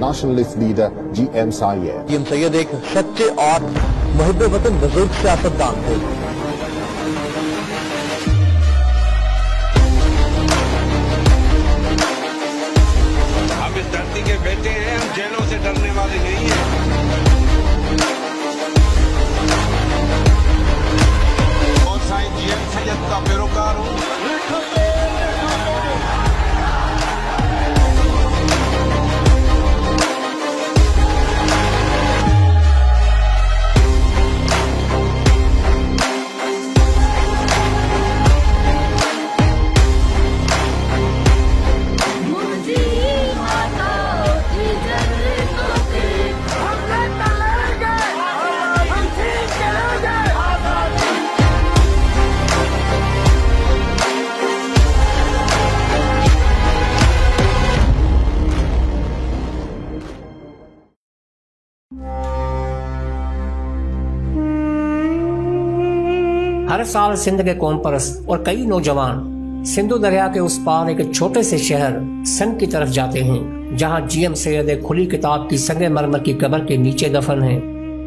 nationalist leader GM Syed. GM Syed एक सच्चे और मुहिब्बे वतन बुजुर्ग सियासतदान थे। हम इस धरती के बेटे हैं, हम जेलों से डरने वाले नहीं हैं। और साईं GM सैयद का पैरोकार हूँ। हर साल सिंध के कौम परस्त और कई नौजवान सिंधु दरिया के उस पार एक छोटे से शहर सिंध की तरफ जाते हैं, जहां GM सैयद एक खुली किताब की संगे मरमर की कब्र के नीचे दफन है।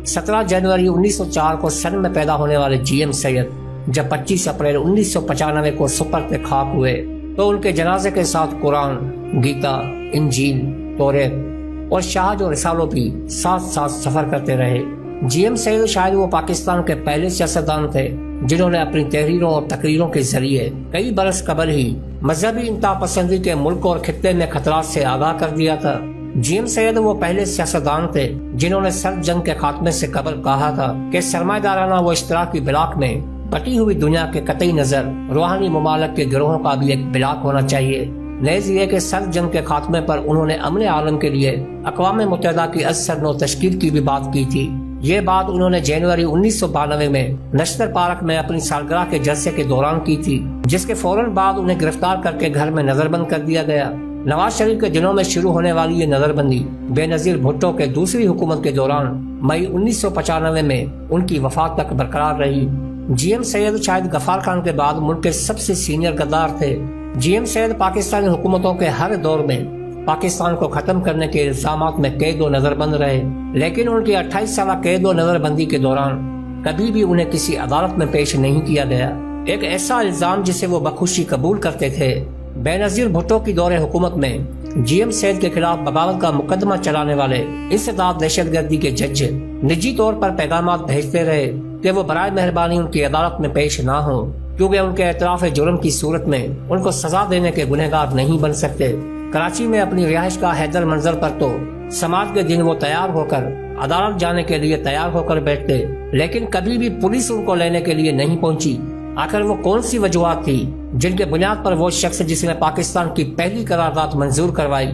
17 जनवरी 1904 को सन में पैदा होने वाले GM सैयद जब 25 अप्रैल 1995 को सुपर्द खाक हुए तो उनके जनाजे के साथ कुरान, गीता, इंजील, तौरात और शाहज और रिसालों भी साथ साथ सफर करते रहे। GM सैयद शायद वो पाकिस्तान के पहले सियासतदान थे जिन्होंने अपनी तहरीरों और तकरीरों के जरिए कई बरस कबल ही मजहबी इंतहापसंदी के मुल्क और खित्ते में खतरात से आगाह कर दिया था। GM सैयद वो पहले सियासतदान थे जिन्होंने सर्द जंग के खात्मे से कबल कहा था कि सरमाएदाराना वो इश्तराकी ब्लाक में बटी हुई दुनिया के कतई नजर रूहानी मुमालिक के गिरोहों का भी एक ब्लाक होना चाहिए। नेज़ ये कि सर्द जंग के खात्मे पर उन्होंने अमन आलम के लिए अक़वाम मुत्तहिदा की अज़सर नौ तश्कील की भी बात की थी। ये बात उन्होंने जनवरी 1992 में नश्तर पार्क में अपनी सालगिरह के जलसे के दौरान की थी, जिसके फौरन बाद उन्हें गिरफ्तार करके घर में नजरबंद कर दिया गया। नवाज शरीफ के दिनों में शुरू होने वाली ये नजरबंदी बेनजीर भुट्टो के दूसरी हुकूमत के दौरान मई 1995 में उनकी वफात तक बरकरार रही। GM सैयद शायद गफ्फार खान के बाद मुल्क के सबसे सीनियर गद्दार थे। GM सैयद पाकिस्तानी हुकूमतों के हर दौर में पाकिस्तान को खत्म करने के इल्जामात में कैद व नजरबंद रहे, लेकिन उनकी 28 साल कैद व नजरबंदी के दौरान कभी भी उन्हें किसी अदालत में पेश नहीं किया गया। एक ऐसा इल्जाम जिसे वो बखुशी कबूल करते थे। बेनजीर भुट्टो की दौरे हुकूमत में GM सैयद के खिलाफ बगावत का मुकदमा चलाने वाले इंसदाद दहशतगर्दी के जज निजी तौर पर पैगाम भेजते रहे कि वो बराए मेहरबानी उनकी अदालत में पेश ना हो, क्योंकि उनके एतराफ जुर्म की सूरत में उनको सजा देने के गुनहगार नहीं बन सकते। कराची में अपनी रिहाइश का हैदर मंजर पर तो समाज के दिन वो तैयार होकर अदालत जाने के लिए तैयार होकर बैठते, लेकिन कभी भी पुलिस उनको लेने के लिए नहीं पहुंची। आखिर वो कौन सी वजूहात थी जिनके बुनियाद पर वो शख्स जिसने पाकिस्तान की पहली करारदाद मंजूर करवाई,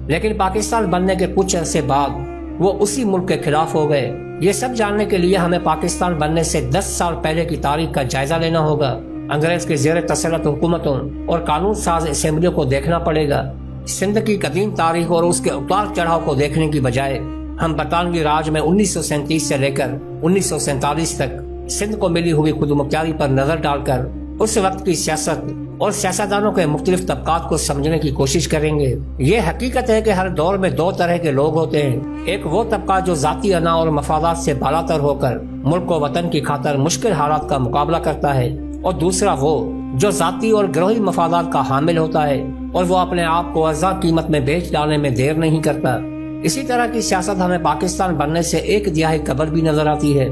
लेकिन पाकिस्तान बनने के कुछ अरसे बाद वो उसी मुल्क के खिलाफ हो गए। ये सब जानने के लिए हमें पाकिस्तान बनने से 10 साल पहले की तारीख का जायजा लेना होगा। अंग्रेज के जेर तसल्लुत हुकूमतों और कानून साज असेंबलियों को देखना पड़ेगा। सिंध की कदीम तारीख और उसके उतार चढ़ाव को देखने की बजाय हम बरतानवी राज में 1937 से लेकर 1947 तक सिंध को मिली हुई खुदमुख्तारी पर नजर डालकर उस वक्त की सियासत और सियासतदानों के मुख्तलिफ तबकात को समझने की कोशिश करेंगे। ये हकीकत है कि हर दौर में दो तरह के लोग होते हैं। एक वो तबका जो जाती अना और मफादात से बालातर होकर मुल्क व वतन की खातर मुश्किल हालात का मुकाबला करता है, और दूसरा वो जो जाती और गिरोही मफादात का हामिल होता है और वो अपने आप को अर्जा कीमत में बेच डालने में देर नहीं करता। इसी तरह की सियासत हमें पाकिस्तान बनने से एक दिहाई कबल भी नजर आती है।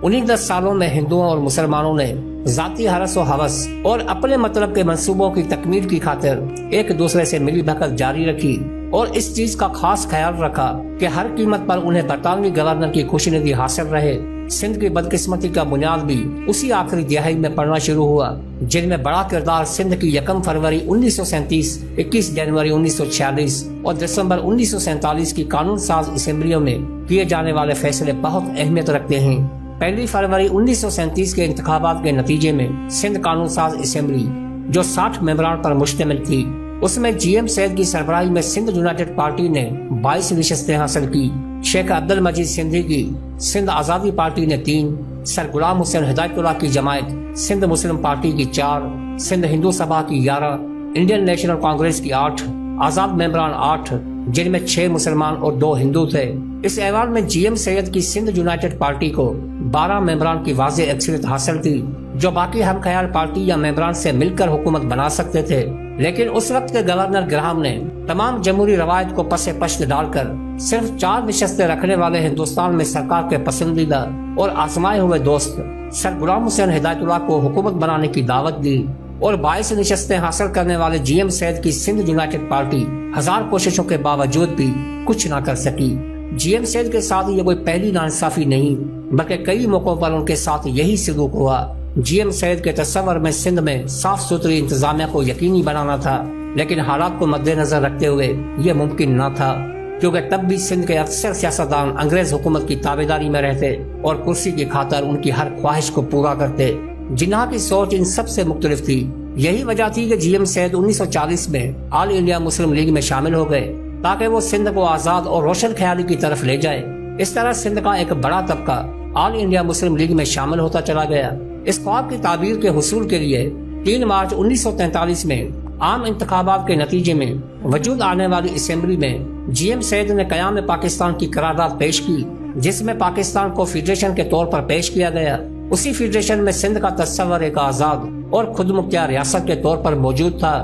उन्हीं 10 सालों में हिंदुओं और मुसलमानों ने जाती हरस व हवस और अपने मतलब के मंसूबों की तकमील की खातिर एक दूसरे से मिली भगत जारी रखी और इस चीज का खास ख्याल रखा कि हर कीमत पर उन्हें बरतानवी गवर्नर की खुशनुदी हासिल रहे। सिंध की बदकिस्मती का बुनियाद भी उसी आखिरी दिहाई में पड़ना शुरू हुआ, जिनमें बड़ा किरदार सिंध की 1 फरवरी 1937, 21 जनवरी 1946 और दिसंबर 1947 की कानून साज असेंबलियों में किए जाने वाले फैसले बहुत अहमियत रखते हैं। 1 फरवरी 1937 के इंतखाबात के नतीजे में सिंध कानून साज असेंबली जो 60 मेंबरान पर मुश्तमिल थी, उसमें GM सैयद की सरबराही में सिंध यूनाइटेड पार्टी ने 22 नशस्तें हासिल की। शेख अब्दुल मजीद सिंधी की सिंध आज़ादी पार्टी ने 3, सर गुलाम हुसैन हिदायतुल्लाह की जमायत सिंध मुस्लिम पार्टी की 4, सिंध हिंदू सभा की 11, इंडियन नेशनल कांग्रेस की 8, आजाद मेंबरान 8 जिनमें 6 मुसलमान और 2 हिंदू थे। इस ऐवान में GM सैयद की सिंध यूनाइटेड पार्टी को 12 मेंबरान की वाज़ेह अक्सरियत हासिल थी, जो बाकी हम ख्याल पार्टी या मेंबरान से मिलकर हुकूमत बना सकते थे। लेकिन उस वक्त के गवर्नर ग्राहम ने तमाम जमहूरी रवायत को पसे पश्त डालकर सिर्फ 4 निशस्तें रखने वाले हिंदुस्तान में सरकार के पसंदीदा और आजमाए हुए दोस्त सर गुलाम हुसैन हिदायतुल्लाह को हुकूमत बनाने की दावत दी और 22 निशस्तें हासिल करने वाले GM सैयद की सिंध यूनाइटेड पार्टी 1000 कोशिशों के बावजूद भी कुछ न कर सकी। GM सैयद के साथ ये कोई पहली नाइंसाफी नहीं, बल्कि कई मौकों पर उनके साथ यही सलूक हुआ। GM सैयद के तस्वर में सिंध में साफ सुथरी इंतजामिया को यकीनी बनाना था, लेकिन हालात को मद्देनजर रखते हुए ये मुमकिन न था, क्योंकि तब भी सिंध के अक्सर सियासतदान अंग्रेज हुकूमत की ताबेदारी में रहते और कुर्सी की खातर उनकी हर ख्वाहिश को पूरा करते। जिन्ना की सोच इन सबसे मुख्तलिफ थी। यही वजह थी कि GM सैयद 1940 में ऑल इंडिया मुस्लिम लीग में शामिल हो गए, ताकि वो सिंध को आजाद और रोशन ख्याली की तरफ ले जाए। इस तरह सिंध का एक बड़ा तबका ऑल इंडिया मुस्लिम लीग में शामिल होता चला गया। इस ख्वाब की ताबीर के हुसूल के लिए 3 मार्च 1943 में आम इंतखाबात के नतीजे में वजूद आने वाली असेंबली में GM सैयद ने क़याम पाकिस्तान की करारदाद पेश की, जिसमें पाकिस्तान को फेडरेशन के तौर पर पेश किया गया। उसी फेडरेशन में सिंध का तस्वर एक आजाद और खुद मुख्तियार रियासत के तौर पर मौजूद था।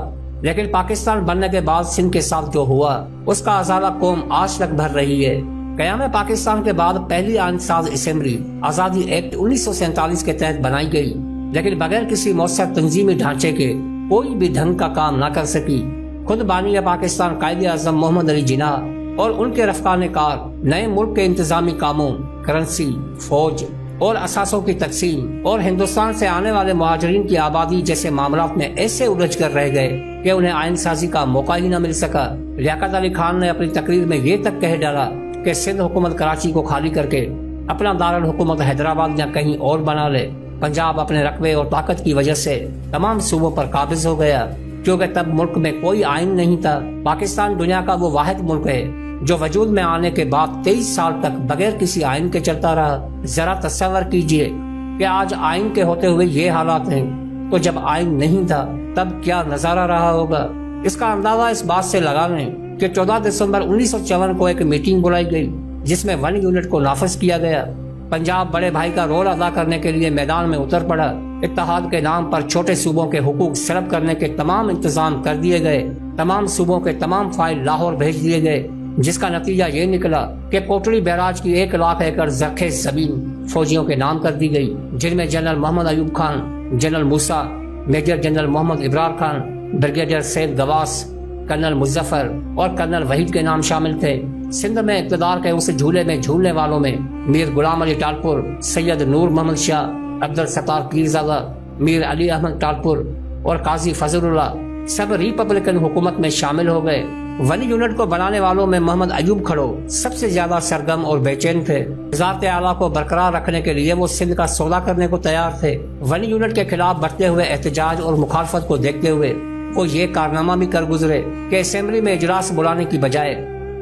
लेकिन पाकिस्तान बनने के बाद सिंध के साथ जो हुआ उसका अजाला कौम आज तक भर रही है। क़याम पाकिस्तान के बाद पहली आइनसाज असेंबली आज़ादी एक्ट 1947 के तहत बनाई गई, लेकिन बगैर किसी मौसर तंजीमी ढांचे के कोई भी ढंग का काम न कर सकी। खुद बानी पाकिस्तान कायदे आज़म मोहम्मद अली जिन्नाह और उनके रफ़्कान कार नए मुल्क के इंतजामी कामों, करेंसी, फौज और असासों की तकसीम और हिंदुस्तान से आने वाले मुहाजिरीन की आबादी जैसे मामलात में ऐसे उलझ कर रह गए कि उन्हें आइन साजी का मौका ही न मिल सका। लियाकत अली खान ने अपनी तकरीर में ये तक कह डाला कि सिंध हुकूमत कराची को खाली करके अपना दारुल हुकूमत हैदराबाद या कहीं और बना ले। पंजाब अपने रकबे और ताकत की वजह से तमाम सूबों पर काबिज हो गया, क्योंकि तब मुल्क में कोई आइन नहीं था। पाकिस्तान दुनिया का वो वाहिद मुल्क है जो वजूद में आने के बाद 23 साल तक बगैर किसी आइन के चलता रहा। जरा तस्वर कीजिए कि आज आइन के होते हुए ये हालात हैं, तो जब आइन नहीं था तब क्या नजारा रहा होगा। इसका अंदाजा इस बात से लगा लें कि 14 दिसंबर 1954 को एक मीटिंग बुलाई गई, जिसमें 1 यूनिट को नाफिज किया गया। पंजाब बड़े भाई का रोल अदा करने के लिए मैदान में उतर पड़ा। इत्तेहाद के नाम पर छोटे सूबों के हुकूक सलब करने के तमाम इंतजाम कर दिए गए। तमाम सूबों के तमाम फाइल लाहौर भेज दिए गए, जिसका नतीजा ये निकला कि कोटड़ी बैराज की 1 लाख एकड़ ज़रखेज़ ज़मीन फौजियों के नाम कर दी गई, जिनमें general Mohammad Ayub Khan, general Musa, major general Mohammad Ibrar Khan, brigadier Syed Gawas, colonel Muzaffar और कर्नल वहीद के नाम शामिल थे। सिंध में इक़्तिदार के उस झूले में झूलने वालों में मीर गुलाम अली टालपुर, सैयद नूर मोहम्मद शाह, अब्दुल सत्तार पीरज़ादा, मीर अली अहमद टालपुर और काजी फजलुल्लाह सब रिपब्लिकन हुकूमत में शामिल हो गए। 1 यूनिट को बनाने वालों में मोहम्मद अयूब खड़ो सबसे ज्यादा सरगर्म और बेचैन थे। वज़ारत आला को बरकरार रखने के लिए वो सिंध का सौदा करने को तैयार थे। 1 यूनिट के खिलाफ बढ़ते हुए एहतजाज और मुखालफत को देखते हुए वो ये कारनामा भी कर गुजरे कि असेंबली में इजलास बुलाने की बजाय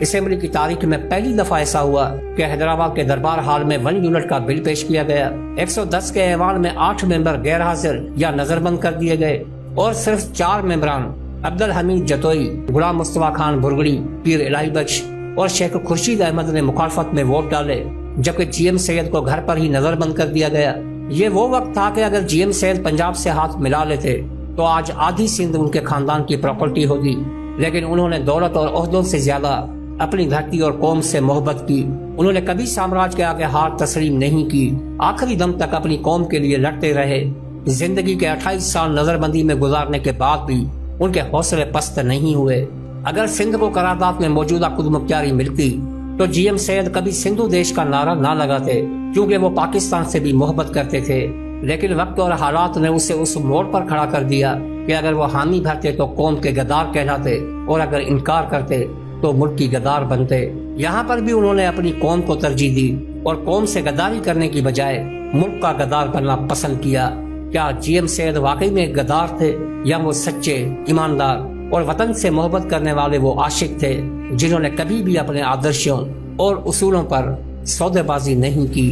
असेंबली की तारीख में पहली दफा ऐसा हुआ कि हैदराबाद के दरबार हाल में 1 यूनिट का बिल पेश किया गया। 110 के ऐवान में 8 मेंबर गैर हाजिर या नजरबंद कर दिए गए और सिर्फ 4 मेंबरान अब्दुल हमीद जतोई, गुलाम मुस्तफा खान बुरगड़ी, पीर इलाही बख्श और शेख खुर्शीद अहमद ने मुखालफत में वोट डाले, जबकि GM सैयद को घर पर ही नजरबंद कर दिया गया। ये वो वक्त था कि अगर GM सैयद पंजाब से हाथ मिला लेते तो आज आधी सिंध उनके खानदान की प्रॉपर्टी होती, लेकिन उन्होंने दौलत और ओहदों से ज्यादा अपनी धरती और कौम से मोहब्बत की। उन्होंने कभी साम्राज्य के आगे हार तस्लीम नहीं की, आखिरी दम तक अपनी कौम के लिए लड़ते रहे। जिंदगी के 28 साल नजरबंदी में गुजारने के बाद भी उनके हौसले पस्त नहीं हुए। अगर सिंध को करारदाद में मौजूदा खुद मुख्तियारी मिलती तो GM सैयद कभी सिंधु देश का नारा ना लगाते, क्योंकि वो पाकिस्तान से भी मोहब्बत करते थे। लेकिन वक्त और हालात ने उसे उस मोड़ पर खड़ा कर दिया कि अगर वो हामी भरते तो कौम के गद्दार कहलाते और अगर इनकार करते तो मुल्क की गद्दार बनते। यहाँ पर भी उन्होंने अपनी कौम को तरजीह दी और कौम से गद्दारी करने की बजाय मुल्क का गद्दार बनना पसंद किया। क्या GM सैयद वाकई में गद्दार थे या वो सच्चे, ईमानदार और वतन से मोहब्बत करने वाले वो आशिक थे जिन्होंने कभी भी अपने आदर्शों और उसूलों पर सौदेबाजी नहीं की।